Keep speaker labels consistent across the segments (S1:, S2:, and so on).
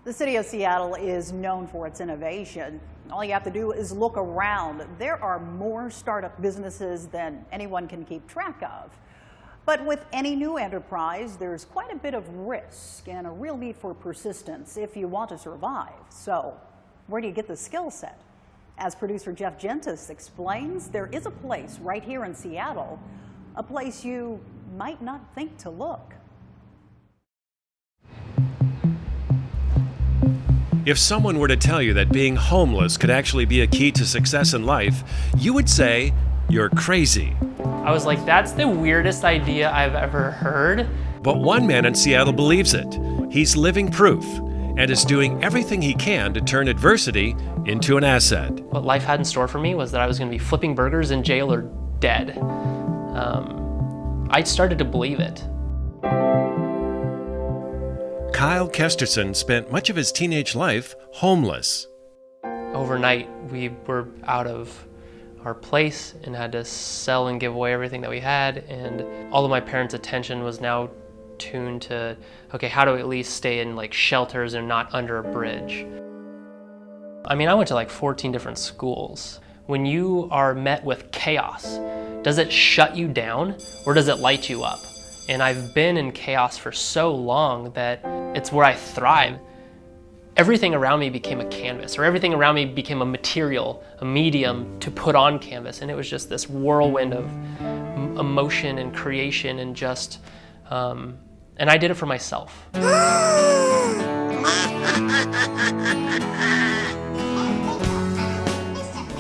S1: The city of Seattle is known for its innovation. All you have to do is look around. There are more startup businesses than anyone can keep track of. But with any new enterprise, there's quite a bit of risk and a real need for persistence if you want to survive. So, where do you get the skill set? As producer Gentes explains, there is a place right here in Seattle, a place you might not think to look.
S2: If someone were to tell you that being homeless could actually be a key to success in life, you would say, you're crazy.
S3: I was like, that's the weirdest idea I've ever heard.
S2: But one man in Seattle believes it. He's living proof and is doing everything he can to turn adversity into an asset.
S3: What life had in store for me was that I was going to be flipping burgers in jail or dead. I started to believe it.
S2: Kyle Kesterson spent much of his teenage life homeless.
S3: Overnight, we were out of our place and had to sell and give away everything that we had, and all of my parents' attention was now tuned to, okay, how do we at least stay in like shelters and not under a bridge? I mean, I went to like 14 different schools. When you are met with chaos, does it shut you down or does it light you up? And I've been in chaos for so long that it's where I thrive. Everything around me became a canvas, or everything around me became a material, a medium to put on canvas. And it was just this whirlwind of emotion and creation and just, and I did it for myself.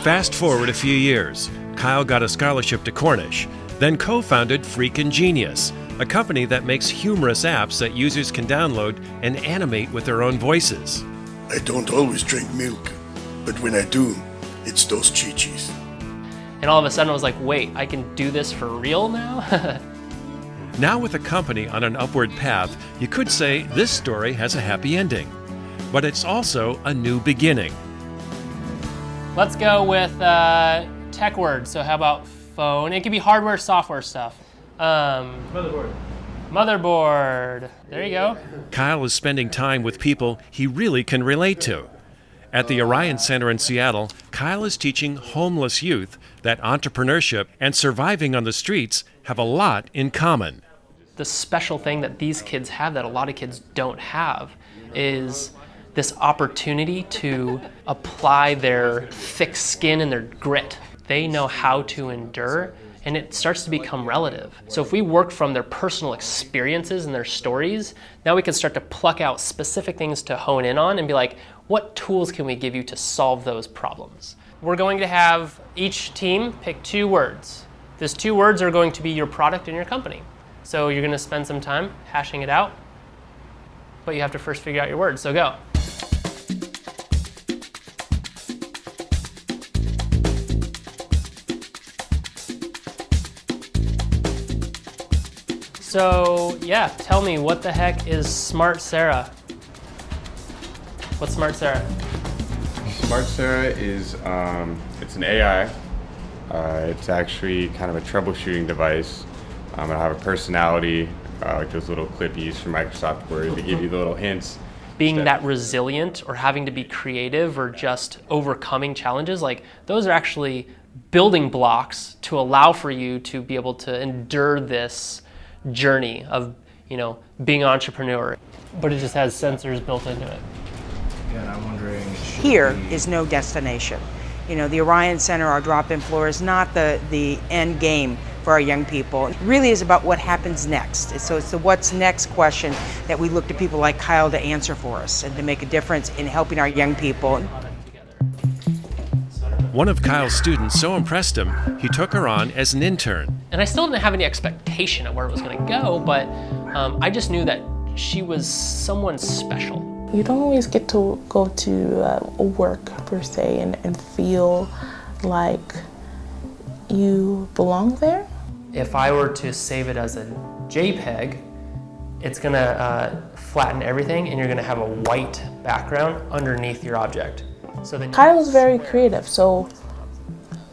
S2: Fast forward a few years, Kyle got a scholarship to Cornish, then co-founded Freakin' Genius, a company that makes humorous apps that users can download and animate with their own voices.
S4: I don't always drink milk, but when I do, it's those chi-chis.
S3: And all of a sudden I was like, wait, I can do this for real now?
S2: Now with a company on an upward path, you could say this story has a happy ending. But it's also a new beginning.
S3: Let's go with tech words. So how about phone? It could be hardware, software stuff. Motherboard. There you go.
S2: Kyle is spending time with people he really can relate to. At the Orion Center in Seattle, Kyle is teaching homeless youth that entrepreneurship and surviving on the streets have a lot in common.
S3: The special thing that these kids have that a lot of kids don't have is this opportunity to apply their thick skin and their grit. They know how to endure, and it starts to become relative. So if we work from their personal experiences and their stories, now we can start to pluck out specific things to hone in on and be like, what tools can we give you to solve those problems? We're going to have each team pick 2 words. These 2 words are going to be your product and your company. So you're gonna spend some time hashing it out, but you have to first figure out your words, so go. So yeah, tell me, what the heck is Smart Sarah? What's Smart Sarah?
S5: Smart Sarah is, it's an AI. It's actually kind of a troubleshooting device. It'll have a personality, like those little clippies from Microsoft Word that give you the little hints.
S3: Being that resilient or having to be creative or just overcoming challenges, like those are actually building blocks to allow for you to be able to endure this journey of, being an entrepreneur. But it just has sensors built into it.
S6: Yeah, and I'm wondering,
S7: here is no destination. The Orion Center, our drop-in floor, is not the end game for our young people. It really is about what happens next. So it's the what's next question that we look to people like Kyle to answer for us and to make a difference in helping our young people.
S2: One of Kyle's students so impressed him, he took her on as an intern.
S3: And I still didn't have any expectation of where it was going to go, but I just knew that she was someone special.
S8: You don't always get to go to work per se and feel like you belong there.
S3: If I were to save it as a JPEG, it's going to flatten everything and you're going to have a white background underneath your object. So then
S8: Kyle was very creative, so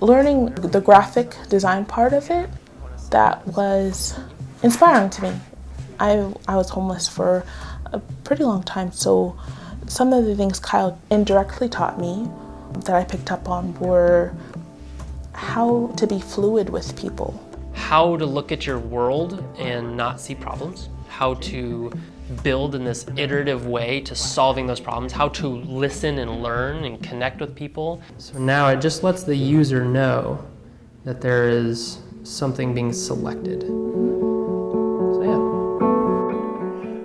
S8: learning the graphic design part of it, that was inspiring to me. I was homeless for a pretty long time, so Some of the things Kyle indirectly taught me that I picked up on were how to be fluid with people.
S3: How to look at your world and not see problems. How to build in this iterative way to solving those problems. How to listen and learn and connect with people. So now it just lets the user know that there is something being selected. So yeah.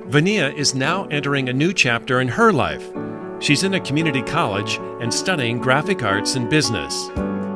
S2: Vania is now entering a new chapter in her life. She's in a community college and studying graphic arts and business.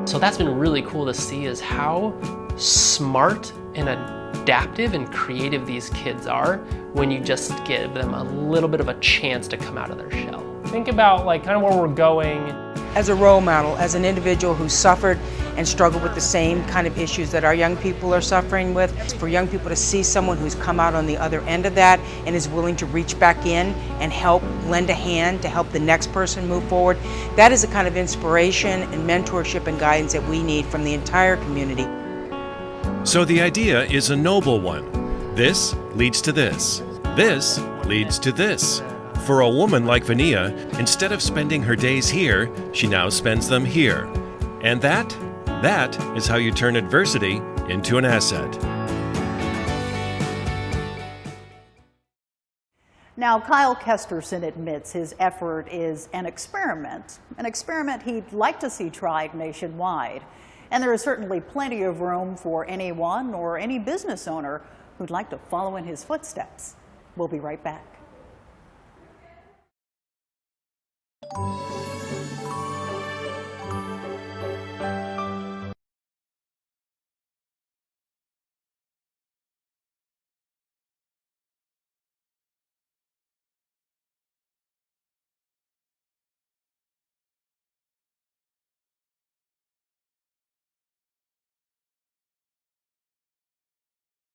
S3: So that's been really cool to see, is how smart and adaptive and creative these kids are when you just give them a little bit of a chance to come out of their shell. Think about like kind of where we're going.
S7: As a role model, as an individual who suffered and struggled with the same kind of issues that our young people are suffering with, for young people to see someone who's come out on the other end of that and is willing to reach back in and help, lend a hand to help the next person move forward, that is the kind of inspiration and mentorship and guidance that we need from the entire community.
S2: So the idea is a noble one. This leads to this. This leads to this. For a woman like Vania, instead of spending her days here, she now spends them here. And that is how you turn adversity into an asset.
S1: Now, Kyle Kesterson admits his effort is an experiment he'd like to see tried nationwide. And there is certainly plenty of room for anyone or any business owner who'd like to follow in his footsteps. We'll be right back.